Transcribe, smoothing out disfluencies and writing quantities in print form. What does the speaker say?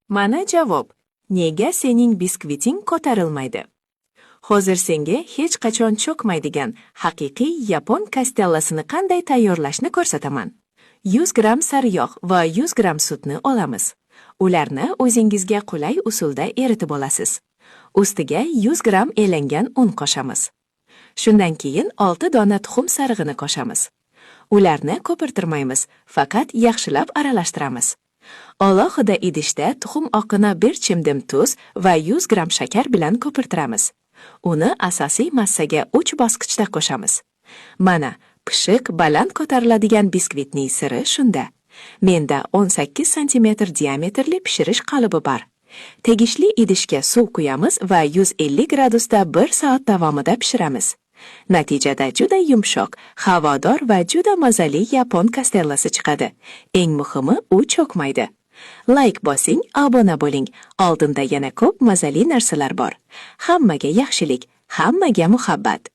Mana javob. Nega sening biskviting ko'tarilmaydi? Hozir senga hech qachon cho'kmaydigan haqiqiy yapon kastellasini qanday tayyorlashni ko'rsataman. 100 gram sariyog' va 100 gram sutni olamiz. Ularni o'zingizga qulay usulda eritib olasiz. Ustiga 100 gram elangan un qo'shamiz. Shundan keyin 6 dona tuxum sarig'ini qo'shamiz. Ularni ko'pirtirmaymiz, faqat yaxshilab aralashtiramiz. Alohida idishda tuxum oqini bir chimdim tuz va 100 gram shakar bilan ko'pirtiramiz. Uni asosiy massaga 3 bosqichda qo'shamiz. Mana, pishiq, baland ko'tariladigan biskvitning siri shunda. Menda 18 cm diametrli pishirish qalibi bor. Tegishli idishga suv quyamiz va 150 gradusda 1 soat davomida pishiramiz. Natijada juda yumshoq, havodor va juda mazali yapon kastellasi chiqadi. Eng muhimi, u cho'kmaydi. Like bosing, obuna bo'ling. Oldinda yana ko'p mazali narsalar bor. Hammaga yaxshilik, hammaga muhabbat.